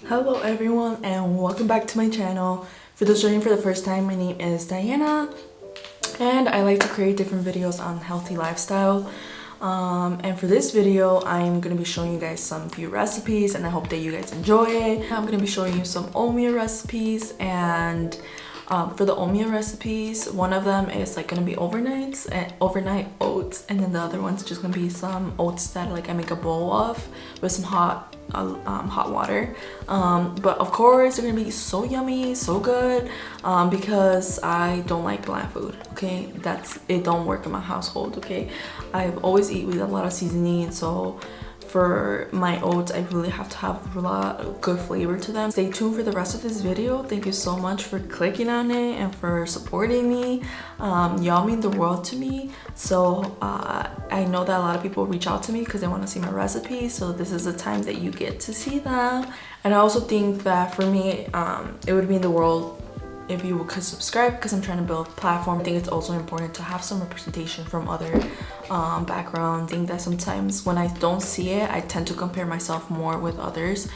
Hello everyone and welcome back to my channel. For those joining for the first time, my name is Diana and I like to create different videos on healthy lifestyle. And for this video, I'm going to be showing you guys some few recipes and I hope that you guys enjoy it. I'm going to be showing you some oatmeal recipes, and for the oatmeal recipes, one of them is like going to be overnight oats, and then the other one's just going to be some oats that like I make a bowl of with some hot water. But of course they're gonna be so yummy, so good, because I don't like bland food. Okay, it don't work in my household. Okay, I've always eat with a lot of seasoning, so for my oats I really have to have a lot of good flavor to them. Stay tuned for the rest of this video. Thank you so much for clicking on it and for supporting me. Y'all mean the world to me, so I know that a lot of people reach out to me because they want to see my recipes, so this is the time that you get to see them. And I also think that for me it would mean the world if you could subscribe, because I'm trying to build a platform. I think it's also important to have some representation from other backgrounds. I think that sometimes when I don't see it, I tend to compare myself more with others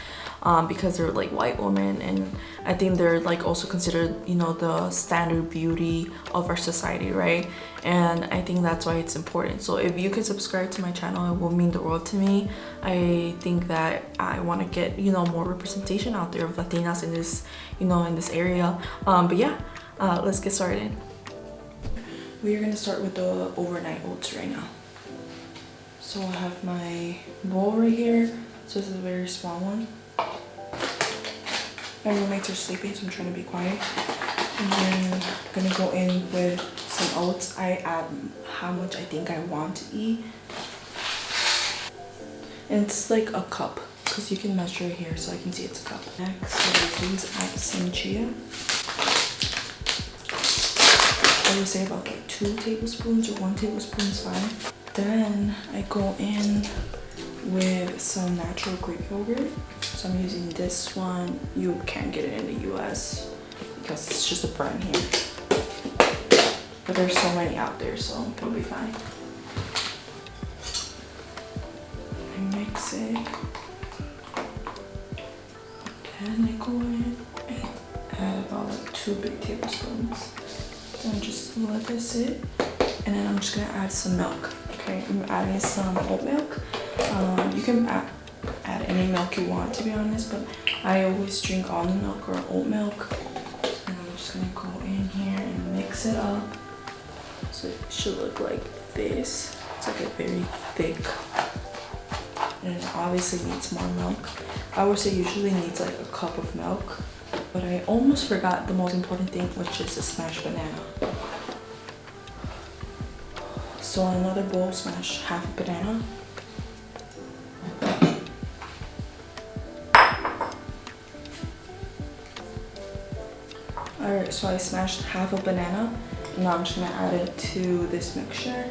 because they're like white women, and I think they're like also considered, you know, the standard beauty of our society, right? And I think that's why it's important. So if you could subscribe to my channel, it will mean the world to me. I think that I want to get, you know, more representation out there of Latinas in this, you know, in this area. But yeah, let's get started. We are going to start with the overnight oats right now. So I have my bowl right here. So this is a very small one. My roommates are sleeping, so I'm trying to be quiet. And then I'm gonna go in with some oats. I add how much I think I want to eat. And it's like a cup, because you can measure it here so I can see it's a cup. Next, what I do is add some chia. I would say about like 2 tablespoons or 1 tablespoon is fine. Then I go in with some natural Greek yogurt. So I'm using this one. You can't get it in the US because it's just a brand here. But there's so many out there, so it'll be fine. I mix it. Then I go in and add about like 2 big tablespoons. Then just let this sit. And then I'm just gonna add some milk. Okay, I'm adding some oat milk. You can add any milk you want, to be honest, but I always drink almond milk or oat milk. And I'm just gonna go in here and mix it up. So it should look like this. It's like a very thick, and it obviously needs more milk. I would say usually needs like a cup of milk, but I almost forgot the most important thing, which is the smashed banana. So in another bowl, smash half a banana. Alright, so I smashed half a banana. And now I'm just gonna add it to this mixture.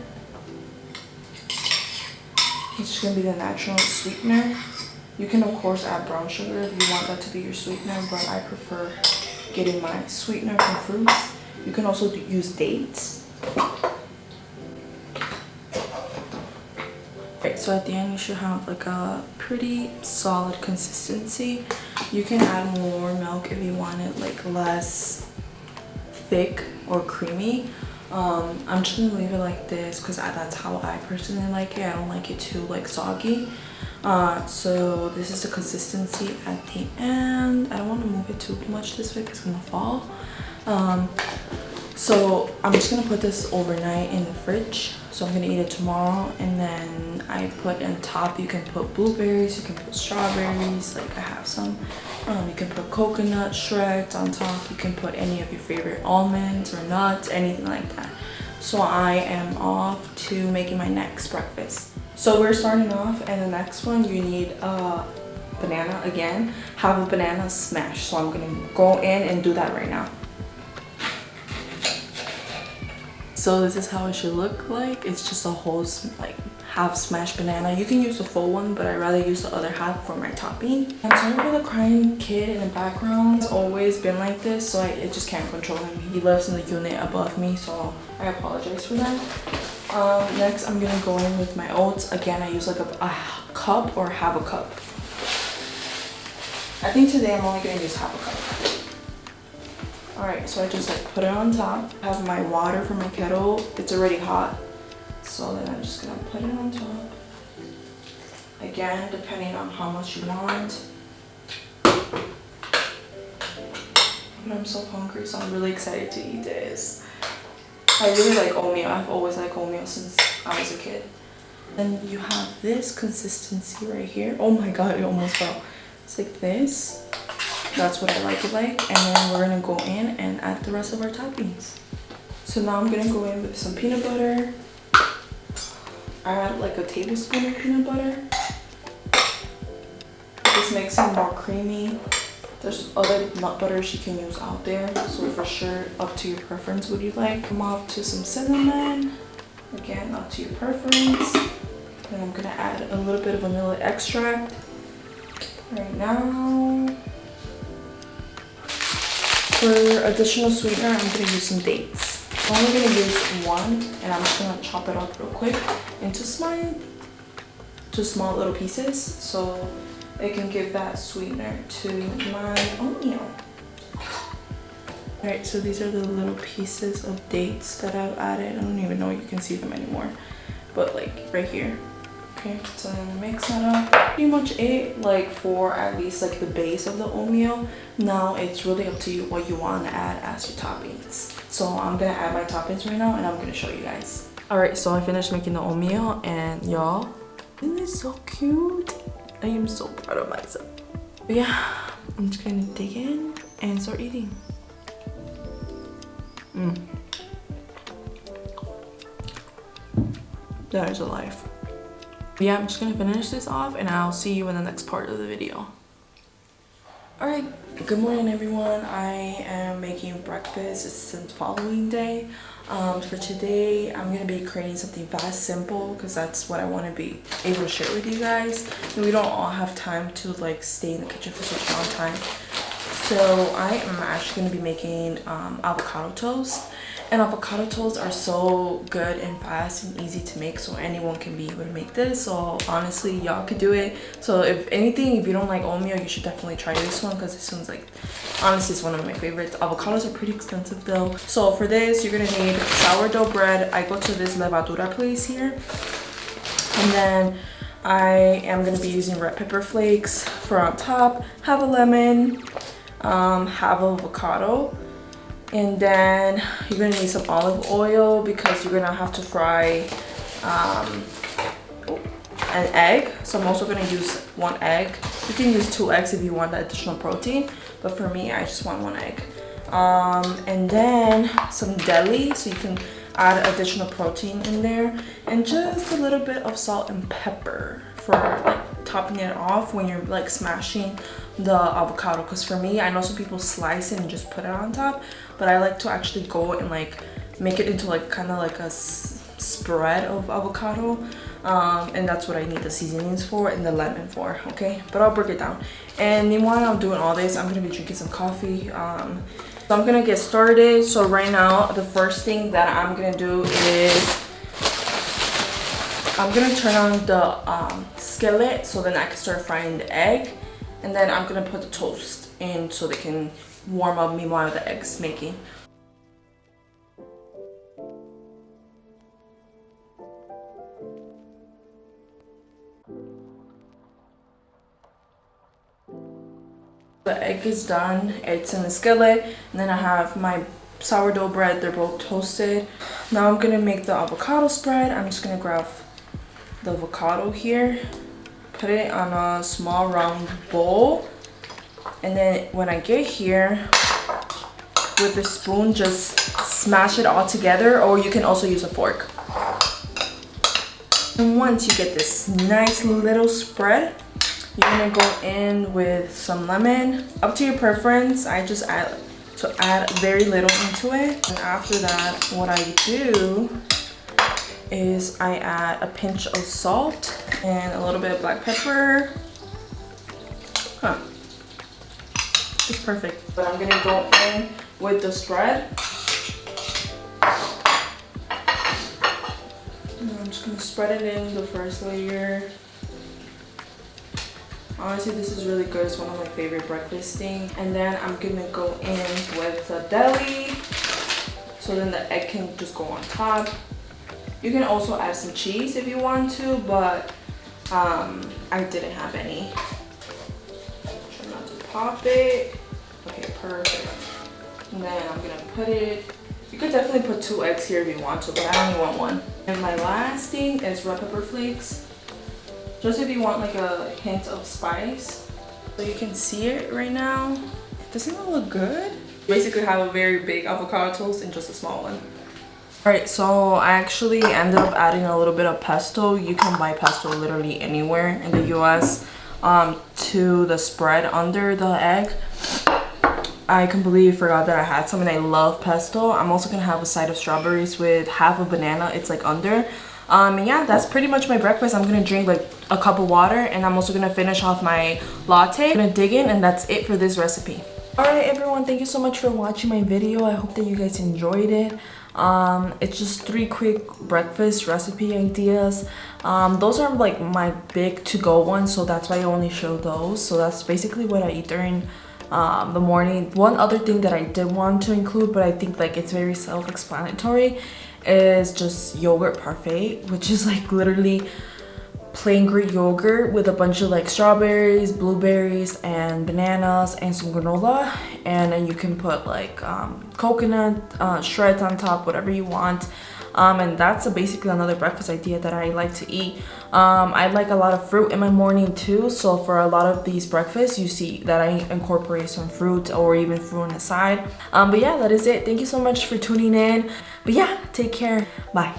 It's just gonna be the natural sweetener. You can of course add brown sugar if you want that to be your sweetener, but I prefer getting my sweetener from fruits. You can also use dates. Right, so at the end you should have like a pretty solid consistency. You can add more milk if you want it like less thick or creamy. I'm just gonna leave it like this because that's how I personally like it. I don't like it too like soggy. So this is the consistency at the end. I don't want to move it too much this way because it's gonna fall. So I'm just gonna put this overnight in the fridge. So I'm gonna eat it tomorrow, and then I put on top, you can put blueberries, you can put strawberries, like I have some. You can put coconut shreds on top. You can put any of your favorite almonds or nuts, anything like that. So I am off to making my next breakfast. So we're starting off, and the next one you need a banana again. Have a banana smash. So I'm gonna go in and do that right now. So this is how it should look like. It's just a whole like half smashed banana. You can use the full one, but I'd rather use the other half for my topping. I'm sorry for the crying kid in the background. It's always been like this, so I just can't control him. He lives in the unit above me, so I apologize for that. Next, I'm gonna go in with my oats. Again, I use like a cup or half a cup. I think today I'm only gonna use half a cup. Alright, so I just like put it on top. I have my water from my kettle. It's already hot. So then I'm just gonna put it on top. Again, depending on how much you want. But I'm so hungry, so I'm really excited to eat this. I really like oatmeal. I've always liked oatmeal since I was a kid. Then you have this consistency right here. Oh my god, it almost fell. It's like this. That's what I like it like. And then we're gonna go in and add the rest of our toppings. So now I'm gonna go in with some peanut butter. I add like a tablespoon of peanut butter. This makes it more creamy. There's other nut butters you can use out there, so for sure up to your preference what you like. Come off to some cinnamon. Again, up to your preference. Then I'm gonna add a little bit of vanilla extract right now. For additional sweetener, I'm gonna use some dates. I'm only gonna use one, and I'm just gonna chop it up real quick into small little pieces, so it can give that sweetener to my oatmeal. Alright, so these are the little pieces of dates that I've added. I don't even know you can see them anymore, but like right here. Okay, so then mix that up. Pretty much it, like for at least like the base of the oatmeal. Now it's really up to you what you want to add as your toppings. So I'm gonna add my toppings right now and I'm gonna show you guys. Alright, so I finished making the oatmeal and y'all, isn't this so cute? I am so proud of myself. But yeah, I'm just gonna dig in and start eating. That is a life. But yeah, I'm just gonna finish this off and I'll see you in the next part of the video. Alright, good morning everyone. I am making breakfast. It's the following day. For today, I'm gonna be creating something fast, simple, because that's what I want to be able to share with you guys. And we don't all have time to like stay in the kitchen for such a long time. So I am actually gonna be making avocado toast. And avocado toasts are so good and fast and easy to make, so anyone can be able to make this. So honestly, y'all could do it. So if anything, if you don't like oatmeal, you should definitely try this one, because this one's like, honestly, it's one of my favorites. Avocados are pretty expensive though. So for this, you're gonna need sourdough bread. I go to this levadura place here. And then I am gonna be using red pepper flakes for on top. Have a lemon, have avocado. And then you're gonna need some olive oil because you're gonna have to fry an egg. So I'm also gonna use one egg. You can use 2 eggs if you want that additional protein, but for me, I just want 1 egg. And then some deli, so you can add additional protein in there, and just a little bit of salt and pepper for like topping it off when you're like smashing the avocado. Because for me, I know some people slice it and just put it on top, but I like to actually go and like make it into like kind of like a spread of avocado, and that's what I need the seasonings for and the lemon for. Okay, but I'll break it down. And meanwhile I'm doing all this, I'm gonna be drinking some coffee. So I'm gonna get started. So right now the first thing that I'm gonna do is I'm gonna turn on the skillet so then I can start frying the egg, and then I'm gonna put the toast in so they can warm up meanwhile the egg's making. The egg is done, it's in the skillet, and then I have my sourdough bread, they're both toasted. Now I'm gonna make the avocado spread. I'm just gonna grab the avocado here, put it on a small round bowl, and then when I get here with a spoon, just smash it all together, or you can also use a fork. And once you get this nice little spread, you're gonna go in with some lemon, up to your preference. I just add very little into it, and after that what I do is I add a pinch of salt and a little bit of black pepper. It's perfect. But I'm gonna go in with the spread. And I'm just gonna spread it in the first layer. Honestly, this is really good. It's one of my favorite breakfast things. And then I'm gonna go in with the deli. So then the egg can just go on top. You can also add some cheese if you want to, but I didn't have any. Try not to pop it. Okay, perfect. And then I'm gonna put it. You could definitely put 2 eggs here if you want to, but I only want 1. And my last thing is red pepper flakes. Just if you want like a hint of spice. So you can see it right now. Doesn't it look good? Basically have a very big avocado toast and just a small one. Alright, so I actually ended up adding a little bit of pesto. You can buy pesto literally anywhere in the US to the spread under the egg. I completely forgot that I had some and I love pesto. I'm also gonna have a side of strawberries with half a banana. It's like under. And yeah, that's pretty much my breakfast. I'm gonna drink like a cup of water and I'm also gonna finish off my latte. I'm gonna dig in and that's it for this recipe. Alright everyone, thank you so much for watching my video. I hope that you guys enjoyed it. It's just 3 quick breakfast recipe ideas. Those are like my big to-go ones, so that's why I only show those. So that's basically what I eat during the morning. One other thing that I did want to include, but I think like it's very self-explanatory, is just yogurt parfait, which is like literally plain Greek yogurt with a bunch of like strawberries, blueberries, and bananas and some granola, and then you can put like coconut shreds on top, whatever you want. And that's basically another breakfast idea that I like to eat. I like a lot of fruit in my morning too, so for a lot of these breakfasts you see that I incorporate some fruit or even fruit on the side. But yeah, that is it. Thank you so much for tuning in. But yeah, take care. Bye.